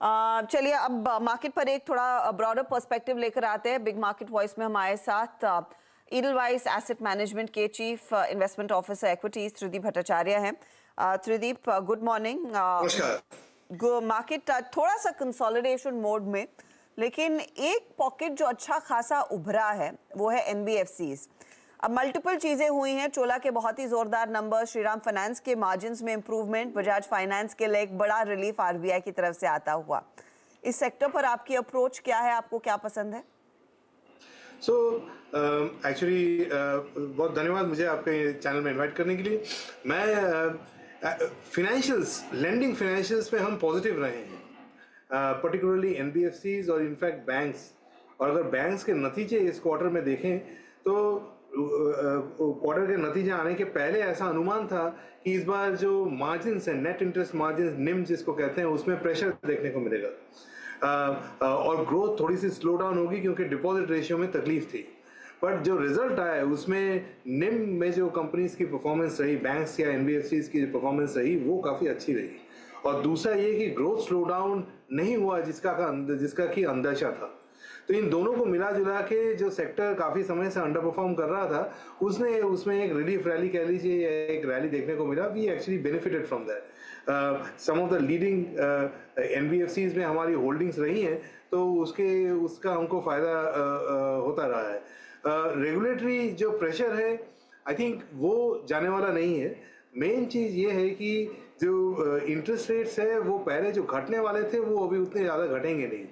चलिए अब मार्केट पर एक थोड़ा ब्रॉडर पर्सपेक्टिव लेकर आते हैं। बिग मार्केट वॉइस में हमारे साथ ईडलवाइस एसेट मैनेजमेंट के chief investment officer equities Trideep Bhattacharya हैं। Trideep, good morning. नमस्कार। मार्केट थोड़ा सा कंसोलिडेशन मोड में, लेकिन एक पॉकेट जो अच्छा खासा उभरा है वो है एनबीएफसीज। अब मल्टीपल चीजें हुई हैं, चोला के बहुत ही जोरदार नंबर, श्रीराम फाइनेंस के मार्जिन्स में इंप्रूवमेंट, बजाज फाइनेंस के लिए एक बड़ा रिलीफ आरबीआई की तरफ से आता हुआ। इस सेक्टर पर आपकी अप्रोच क्या है, आपको क्या पसंद है? एक्चुअली बहुत धन्यवाद मुझे आपके चैनल में इनवाइट करने के लिए। मैं फिनेंशियल्स, लेंडिंग फिनेंशियल्स में हम पॉजिटिव रहे हैं, पर्टिकुलरली एनबीएफसीज और इनफैक्ट बैंक्स। और अगर बैंक्स के नतीजे इस क्वार्टर में देखें तो क्वार्टर के नतीजे आने के पहले ऐसा अनुमान था कि इस बार जो मार्जिन्स हैं, नेट इंटरेस्ट मार्जिन, निम जिसको कहते हैं, उसमें प्रेशर देखने को मिलेगा और ग्रोथ थोड़ी सी स्लो डाउन होगी क्योंकि डिपॉजिट रेशियो में तकलीफ थी। बट जो रिजल्ट आया है उसमें निम में जो कंपनीज की परफॉर्मेंस रही, बैंक्स या एनबीएफसीज की जो परफॉर्मेंस रही, वो काफ़ी अच्छी रही। और दूसरा ये कि ग्रोथ स्लो डाउन नहीं हुआ जिसका कि अंदेशा था। तो इन दोनों को मिला जुला के जो सेक्टर काफ़ी समय से अंडर परफॉर्म कर रहा था, उसमें एक रिलीफ रैली कह लीजिए या एक रैली देखने को मिला। We actually benefited from that. Some of the leading NBFCs में हमारी होल्डिंग्स रही हैं, तो उसका हमको फ़ायदा होता रहा है। रेगुलेटरी जो प्रेशर है, आई थिंक वो जाने वाला नहीं है। मेन चीज़ ये है कि जो इंटरेस्ट रेट्स है वो पहले जो घटने वाले थे वो अभी उतने ज़्यादा घटेंगे नहीं।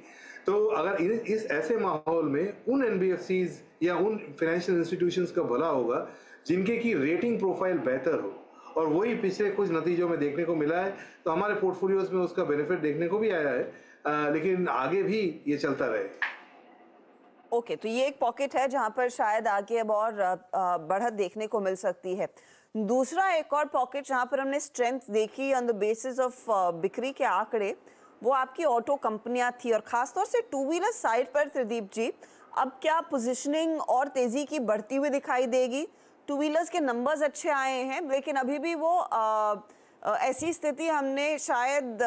तो अगर इस ऐसे माहौल में उन एनबीएफसीज या उन फाइनेंशियल इंस्टीट्यूशंस का भला होगा जिनके की रेटिंग प्रोफाइल बेहतर हो, और वही पिछले कुछ नतीजों में देखने को मिला है। तो हमारे पोर्टफोलियोज में उसका बेनिफिट देखने को भी आया है, लेकिन आगे भी ये चलता रहे। ओके, तो ये एक पॉकेट है जहां पर शायद आगे अब और बढ़त देखने को मिल सकती है। दूसरा एक और पॉकेट जहां पर हमने स्ट्रेंथ देखी ऑन द बेसिस ऑफ बिक्री के आंकड़े, वो आपकी ऑटो कंपनियां थी, और खासतौर से टू व्हीलर साइड पर। त्रिदीप जी, अब क्या पोजीशनिंग और तेजी की बढ़ती हुई दिखाई देगी? टू व्हीलर्स के नंबर्स अच्छे आए हैं, लेकिन अभी भी वो ऐसी स्थिति हमने शायद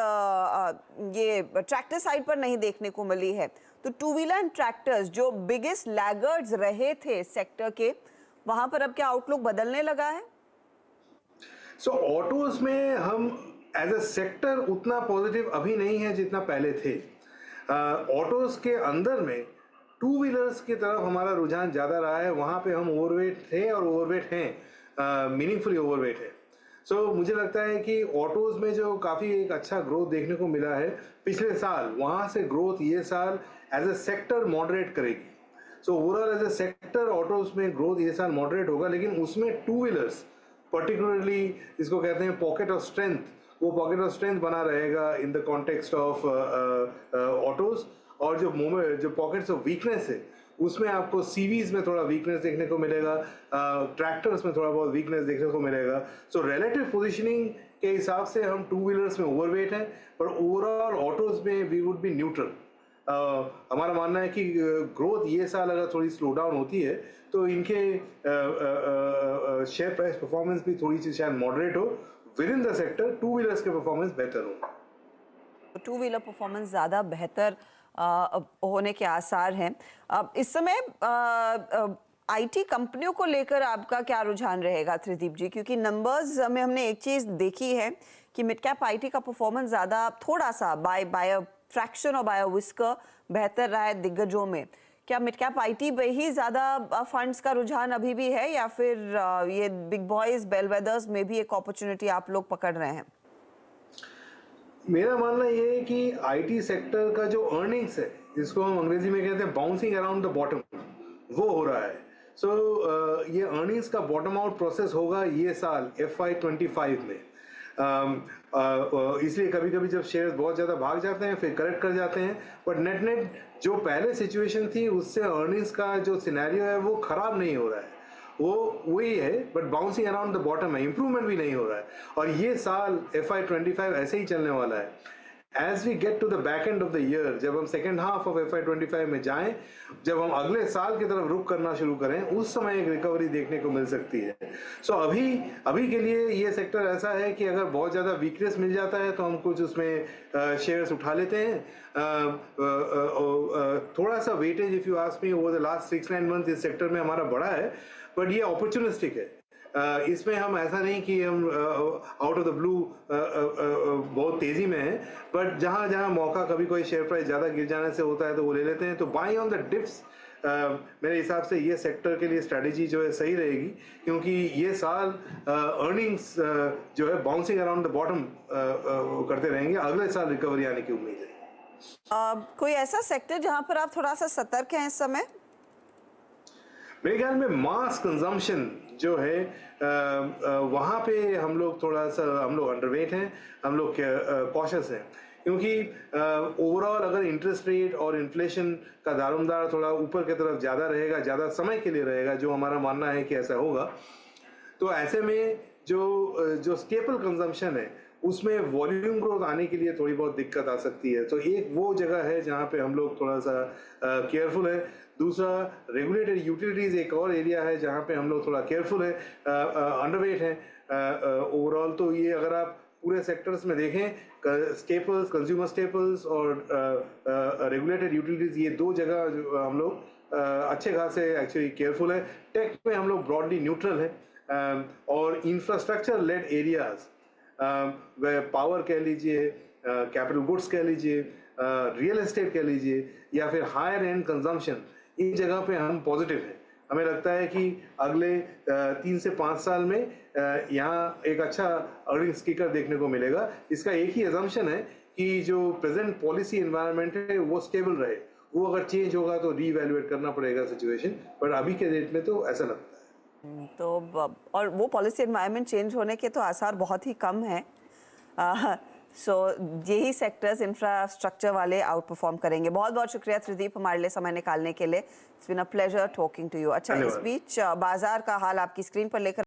ये ट्रैक्टर साइड पर नहीं देखने को मिली है। तो टू व्हीलर एंड ट्रैक्टर्स जो बिगेस्ट लैगर्ड्स रहे थे सेक्टर के, वहां पर अब क्या आउटलुक बदलने लगा है? ऑटोज में हम एज अ सेक्टर उतना पॉजिटिव अभी नहीं है जितना पहले थे। ऑटोज के अंदर में टू व्हीलर्स की तरफ हमारा रुझान ज़्यादा रहा है। वहाँ पे हम ओवरवेट थे और ओवरवेट हैं, मीनिंगफुली ओवरवेट है। मुझे लगता है कि ऑटोज में जो काफ़ी एक अच्छा ग्रोथ देखने को मिला है पिछले साल, वहाँ से ग्रोथ ये साल एज अ सेक्टर मॉडरेट करेगी। Overall as a sector autos में ग्रोथ ये साल मॉडरेट होगा, लेकिन उसमें टू व्हीलर्स पर्टिकुलरली जिसको कहते हैं पॉकेट ऑफ स्ट्रेंथ, वो पॉकेट ऑफ स्ट्रेंथ बना रहेगा in the context of autos. और जो पॉकेट्स ऑफ वीकनेस है उसमें आपको सीवीज में थोड़ा वीकनेस देखने को मिलेगा, ट्रैक्टर्स में थोड़ा बहुत वीकनेस देखने को मिलेगा। रिलेटिव पोजीशनिंग के हिसाब से हम टू व्हीलर्स में ओवरवेट हैं, पर ओवरऑल ऑटोज में वी वुड बी न्यूट्रल। हमारा मानना है कि ग्रोथ ये साल अगर थोड़ी स्लो डाउन होती है तो इनके शेयर प्राइस परफॉर्मेंस भी थोड़ी सी शायद मॉडरेट हो। With in the sector two wheelers के परफॉर्मेंस बेहतर हो। टू व्हीलर परफॉर्मेंस ज़्यादा बेहतर होने के आसार हैं। अब इस समय आईटी कंपनियों को लेकर आपका क्या रुझान रहेगा त्रिदीप जी? क्योंकि नंबर्स में हमने एक चीज़ देखी है कि मिड कैप आईटी का परफॉर्मेंस ज़्यादा, थोड़ा सा बाय अ फ्रैक्शन और बाय अ विस्कर बेहतर रहा है दिग्गजों में। क्या मिड कैप आईटी पे ही ज़्यादा फंड्स का रुझान अभी भी है, या फिर ये बिग बॉयज बेलवेदर्स में भी एक अपॉर्चुनिटी आप लोग पकड़ रहे हैं? मेरा मानना ये है कि आईटी सेक्टर का जो अर्निंग्स है, जिसको हम अंग्रेजी में कहते हैं बाउंसिंग अराउंड द बॉटम, वो हो रहा है। ये अर्निंग्स का बॉटम आउट प्रोसेस होगा ये साल FY25 में। इसलिए कभी कभी जब शेयर्स बहुत ज़्यादा भाग जाते हैं फिर करेक्ट कर जाते हैं, बट नेट नेट जो पहले सिचुएशन थी उससे अर्निंग्स का जो सिनेरियो है वो ख़राब नहीं हो रहा है, वो वही है, but bouncing around the bottom है, इंप्रूवमेंट भी नहीं हो रहा है। और ये साल FY25 ऐसे ही चलने वाला है। As we get to the back end of the year, जब हम सेकेंड हाफ ऑफ FY25 में जाएं, जब हम अगले साल की तरफ रुख करना शुरू करें, उस समय एक रिकवरी देखने को मिल सकती है। सो अभी के लिए ये सेक्टर ऐसा है कि अगर बहुत ज़्यादा वीकनेस मिल जाता है तो हम कुछ उसमें शेयर्स उठा लेते हैं। थोड़ा सा weightage, if you ask me, over the last 6-9 month इस सेक्टर में हमारा बढ़ा है, बट ये अपॉर्चुनिस्टिक है। इसमें हम ऐसा नहीं कि हम आउट ऑफ द ब्लू बहुत तेजी में है, बट जहां जहां मौका, कभी कोई शेयर प्राइस ज़्यादा गिर जाने से होता है तो वो ले लेते हैं। तो बाइंग ऑन द डिप्स मेरे हिसाब से ये सेक्टर के लिए स्ट्रैटेजी जो है सही रहेगी, क्योंकि ये साल अर्निंग्स जो है बाउंसिंग अराउंड द बॉटम करते रहेंगे। अगले साल रिकवरी आने की उम्मीद है। कोई ऐसा सेक्टर जहां पर आप थोड़ा सा सतर्क हैं इस समय? मेरे ख्याल में मास कंजम्पशन जो है वहाँ पे हम लोग अंडरवेट हैं, हम लोग कॉशियस हैं, क्योंकि ओवरऑल अगर इंटरेस्ट रेट और इन्फ्लेशन का दारोमदार थोड़ा ऊपर की तरफ ज़्यादा रहेगा, ज़्यादा समय के लिए रहेगा, जो हमारा मानना है कि ऐसा होगा, तो ऐसे में जो स्टेपल कंजम्पशन है उसमें वॉल्यूम ग्रोथ आने के लिए थोड़ी बहुत दिक्कत आ सकती है। तो एक वो जगह है जहाँ पे हम लोग थोड़ा सा केयरफुल है। दूसरा, रेगुलेटेड यूटिलिटीज एक और एरिया है जहाँ पे हम लोग थोड़ा केयरफुल है, अंडरवेट है ओवरऑल। तो ये अगर आप पूरे सेक्टर्स में देखें, स्टेपल्स, कंज्यूमर स्टेपल्स और रेगुलेटेड यूटिलिटीज, ये दो जगह जो हम लोग अच्छे खासे एक्चुअली केयरफुल है। टेक में हम लोग ब्रॉडली न्यूट्रल है, और इंफ्रास्ट्रक्चर लेड एरियाज, पावर कह लीजिए, कैपिटल गुड्स कह लीजिए, रियल एस्टेट कह लीजिए, या फिर हायर एंड कंजम्पशन, इन जगह पे हम पॉजिटिव हैं। हमें लगता है कि अगले 3 से 5 साल में यहाँ एक अच्छा अर्निंग्स किकर देखने को मिलेगा। इसका एक ही अजम्पशन है कि जो प्रेजेंट पॉलिसी एनवायरनमेंट है वो स्टेबल रहे। वो अगर चेंज होगा तो रीवैल्यूएट करना पड़ेगा सिचुएशन, पर अभी के डेट में तो ऐसा लगता है। तो और वो पॉलिसी एनवायरनमेंट चेंज होने के तो आसार बहुत ही कम हैं। सो यही सेक्टर्स इंफ्रास्ट्रक्चर वाले आउट परफॉर्म करेंगे। बहुत बहुत शुक्रिया त्रिदीप हमारे लिए समय निकालने के लिए। It's been a pleasure talking to you. अच्छा, इस बीच बाजार का हाल आपकी स्क्रीन पर लेकर